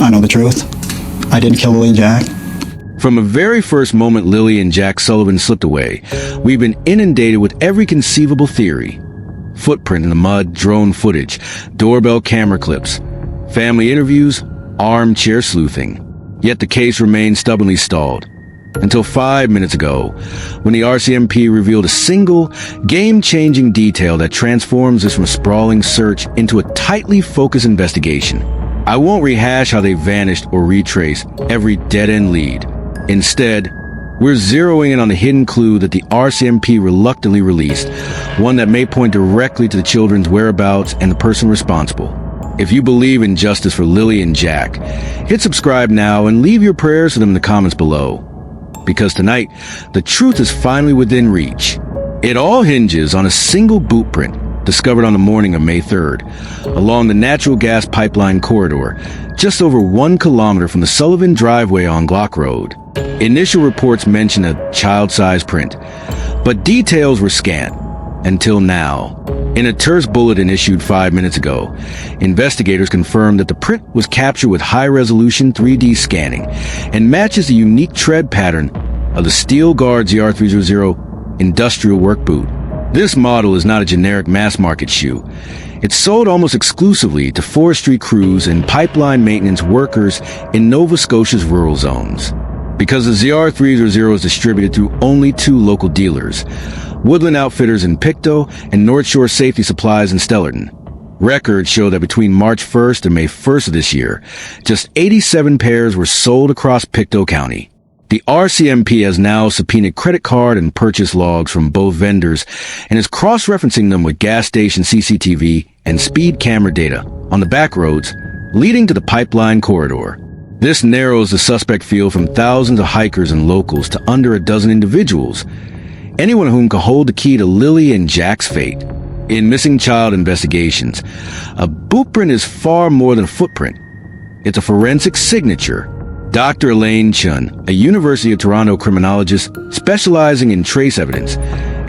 I know the truth. I didn't kill Lily and Jack. From the very first moment Lily and Jack Sullivan slipped away, we've been inundated with every conceivable theory. Footprint in the mud, drone footage, doorbell camera clips, family interviews, armchair sleuthing. Yet the case remained stubbornly stalled. Until 5 minutes ago, when the RCMP revealed a single, game-changing detail that transforms this from a sprawling search into a tightly focused investigation. I won't rehash how they vanished or retrace every dead-end lead. Instead, we're zeroing in on the hidden clue that the RCMP reluctantly released, one that may point directly to the children's whereabouts and the person responsible. If you believe in justice for Lily and Jack, hit subscribe now and leave your prayers for them in the comments below. Because tonight, the truth is finally within reach. It all hinges on a single boot print discovered on the morning of May 3rd, along the natural gas pipeline corridor, just over 1 kilometer from the Sullivan driveway on Glock Road. Initial reports mention a child-sized print, but details were scant. Until now. In a terse bulletin issued 5 minutes ago, investigators confirmed that the print was captured with high-resolution 3D scanning and matches the unique tread pattern of the Steel Guard ZR300 industrial work boot. This model is not a generic mass-market shoe. It's sold almost exclusively to forestry crews and pipeline maintenance workers in Nova Scotia's rural zones. Because the ZR300 is distributed through only 2 local dealers, Woodland Outfitters in Pictou and North Shore Safety Supplies in Stellarton. Records show that between March 1st and May 1st of this year, just 87 pairs were sold across Pictou County. The RCMP has now subpoenaed credit card and purchase logs from both vendors and is cross-referencing them with gas station CCTV and speed camera data on the back roads leading to the pipeline corridor. This narrows the suspect field from thousands of hikers and locals to under a dozen individuals, anyone whom could hold the key to Lily and Jack's fate. In missing child investigations, a bootprint is far more than a footprint. It's a forensic signature. Dr. Elaine Chun, a University of Toronto criminologist specializing in trace evidence,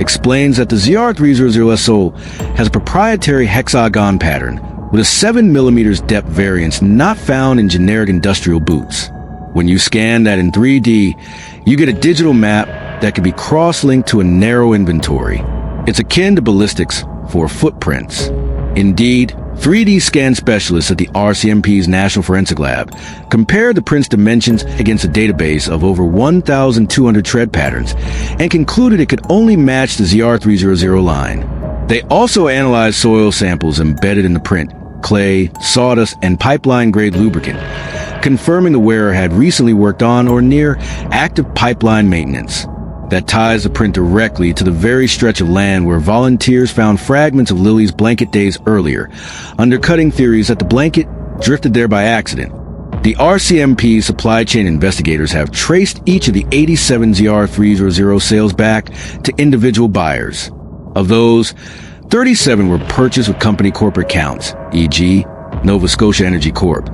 explains that the ZR300SO has a proprietary hexagon pattern with a 7mm depth variance not found in generic industrial boots. When you scan that in 3D, you get a digital map that can be cross-linked to a narrow inventory. It's akin to ballistics for footprints. Indeed, 3D scan specialists at the RCMP's National Forensic Lab compared the print's dimensions against a database of over 1,200 tread patterns and concluded it could only match the ZR300 line. They also analyzed soil samples embedded in the print, clay, sawdust, and pipeline-grade lubricant, confirming the wearer had recently worked on or near active pipeline maintenance. That ties the print directly to the very stretch of land where volunteers found fragments of Lily's blanket days earlier, undercutting theories that the blanket drifted there by accident. The RCMP supply chain investigators have traced each of the 87 ZR300 sales back to individual buyers. Of those, 37 were purchased with company corporate accounts, e.g., Nova Scotia Energy Corp.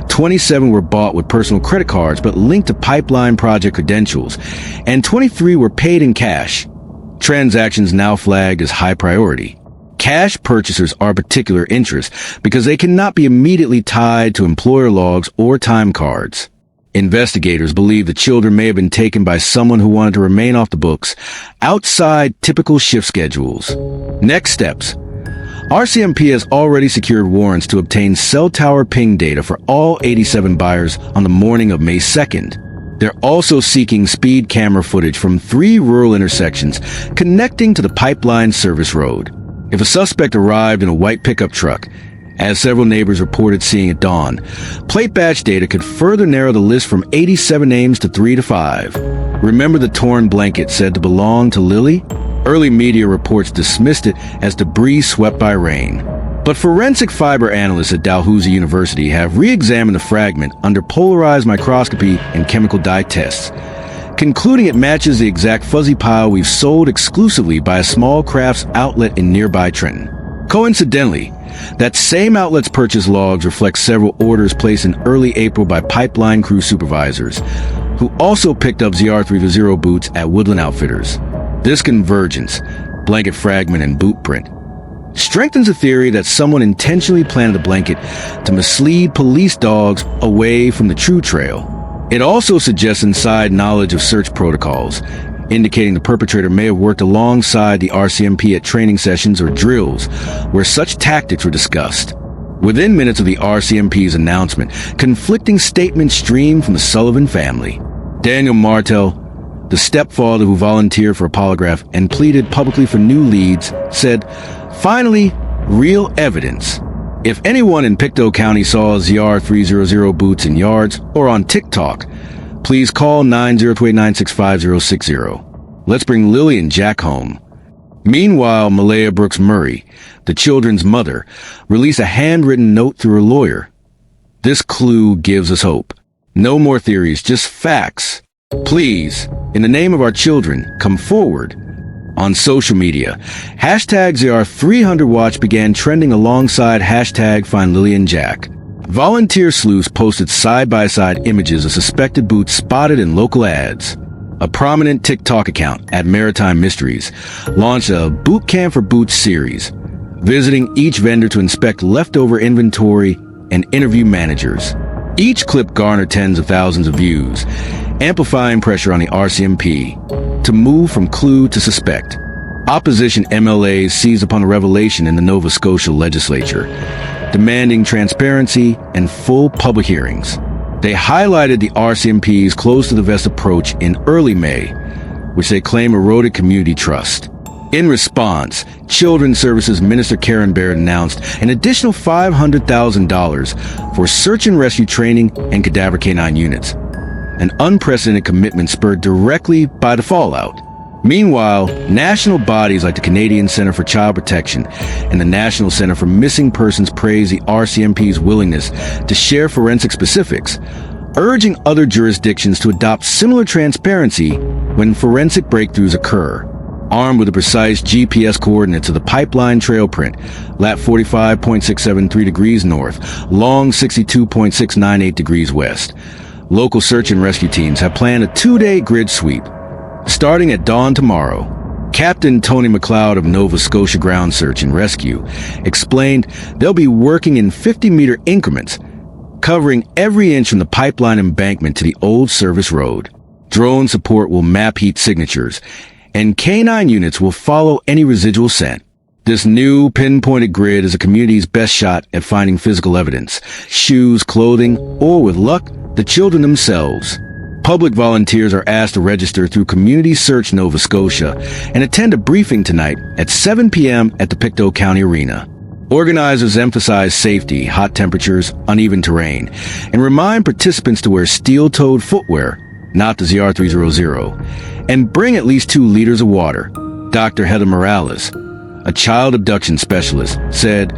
27 were bought with personal credit cards but linked to pipeline project credentials, and 23 were paid in cash. Transactions now flagged as high priority. Cash purchasers are of particular interest because they cannot be immediately tied to employer logs or time cards. Investigators believe the children may have been taken by someone who wanted to remain off the books outside typical shift schedules. Next steps. RCMP has already secured warrants to obtain cell tower ping data for all 87 buyers on the morning of May 2nd. They're also seeking speed camera footage from 3 rural intersections connecting to the pipeline service road. If a suspect arrived in a white pickup truck, as several neighbors reported seeing at dawn, plate batch data could further narrow the list from 87 names to 3 to 5. Remember the torn blanket said to belong to Lily? Early media reports dismissed it as debris swept by rain. But forensic fiber analysts at Dalhousie University have re-examined the fragment under polarized microscopy and chemical dye tests, concluding it matches the exact fuzzy pile we've sold exclusively by a small crafts outlet in nearby Trenton. Coincidentally, that same outlet's purchase logs reflect several orders placed in early April by pipeline crew supervisors, who also picked up ZR300 boots at Woodland Outfitters. This convergence, blanket fragment and boot print, strengthens the theory that someone intentionally planted the blanket to mislead police dogs away from the true trail. It also suggests inside knowledge of search protocols, indicating the perpetrator may have worked alongside the RCMP at training sessions or drills where such tactics were discussed. Within minutes of the RCMP's announcement, conflicting statements streamed from the Sullivan family. Daniel Martel, the stepfather who volunteered for a polygraph and pleaded publicly for new leads, said, "Finally, real evidence. If anyone in Pictou County saw ZR300 boots in yards or on TikTok, please call 902-896-5060. Let's bring Lily and Jack home." Meanwhile, Malaya Brooks Murray, the children's mother, released a handwritten note through her lawyer. This clue gives us hope. No more theories, just facts. Please, in the name of our children, come forward. On social media, hashtag ZR300Watch began trending alongside hashtag FindLilyAndJack. Volunteer sleuths posted side-by-side images of suspected boots spotted in local ads. A prominent TikTok account at Maritime Mysteries launched a Boot Camp for Boots series, visiting each vendor to inspect leftover inventory and interview managers. Each clip garnered tens of thousands of views, amplifying pressure on the RCMP to move from clue to suspect. Opposition MLAs seized upon the revelation in the Nova Scotia legislature, demanding transparency and full public hearings. They highlighted the RCMP's close-to-the-vest approach in early May, which they claim eroded community trust. In response, Children's Services Minister Karen Baird announced an additional $500,000 for search and rescue training and cadaver canine units, an unprecedented commitment spurred directly by the fallout. Meanwhile, national bodies like the Canadian Centre for Child Protection and the National Centre for Missing Persons praise the RCMP's willingness to share forensic specifics, urging other jurisdictions to adopt similar transparency when forensic breakthroughs occur. Armed with the precise GPS coordinates of the pipeline trail print, lat 45.673 degrees north, long 62.698 degrees west, local search and rescue teams have planned a 2-day grid sweep. Starting at dawn tomorrow, Captain Tony McLeod of Nova Scotia Ground Search and Rescue explained they'll be working in 50-meter increments, covering every inch from the pipeline embankment to the old service road. Drone support will map heat signatures, and K9 units will follow any residual scent. This new pinpointed grid is the community's best shot at finding physical evidence, shoes, clothing, or with luck, the children themselves. Public volunteers are asked to register through Community Search Nova Scotia and attend a briefing tonight at 7 p.m. at the Pictou County Arena. Organizers emphasize safety, hot temperatures, uneven terrain, and remind participants to wear steel-toed footwear, not the ZR300, and bring at least 2 liters of water. Dr. Heather Morales, a child abduction specialist, said,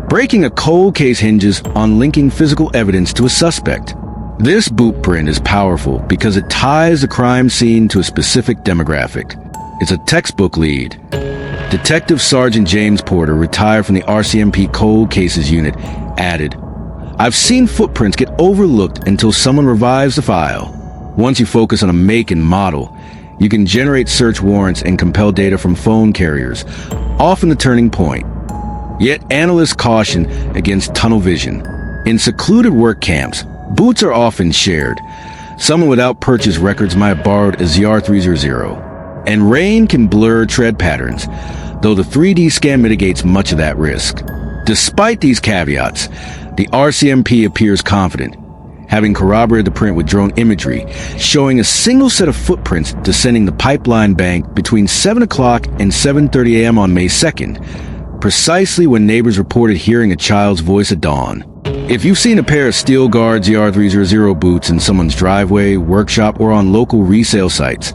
"Breaking a cold case hinges on linking physical evidence to a suspect. This bootprint is powerful because it ties the crime scene to a specific demographic. It's a textbook lead." Detective Sergeant James Porter, retired from the RCMP Cold Cases Unit, added, "I've seen footprints get overlooked until someone revives the file. Once you focus on a make and model, you can generate search warrants and compel data from phone carriers, often the turning point. Yet analysts caution against tunnel vision. In secluded work camps, boots are often shared. Someone without purchase records might have borrowed a ZR300. And rain can blur tread patterns, though the 3D scan mitigates much of that risk. Despite these caveats, the RCMP appears confident, having corroborated the print with drone imagery, showing a single set of footprints descending the pipeline bank between 7 o'clock and 7:30 a.m. on May 2nd, precisely when neighbors reported hearing a child's voice at dawn. If you've seen a pair of Steel Guard ZR300 boots in someone's driveway, workshop, or on local resale sites,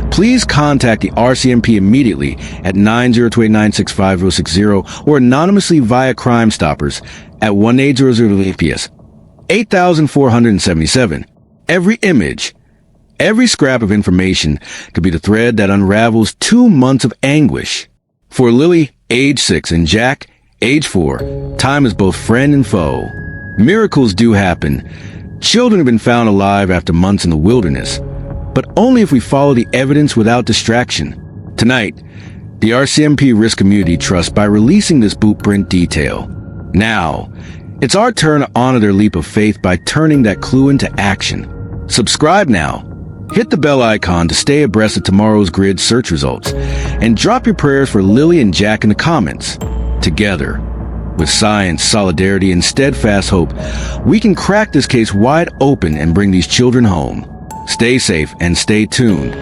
please contact the RCMP immediately at 902-896-5060 or anonymously via Crime Stoppers at 1-800-PS 8477. Every image, every scrap of information could be the thread that unravels 2 months of anguish. For Lily, age 6, and Jack, age 4, time is both friend and foe. Miracles do happen. Children have been found alive after months in the wilderness, but only if we follow the evidence without distraction. Tonight, the RCMP risk community trust by releasing this Bootprint detail. Now, it's our turn to honor their leap of faith by turning that clue into action. Subscribe now. Hit the bell icon to stay abreast of tomorrow's grid search results. And drop your prayers for Lily and Jack in the comments. Together, with science, solidarity, and steadfast hope, we can crack this case wide open and bring these children home. Stay safe and stay tuned.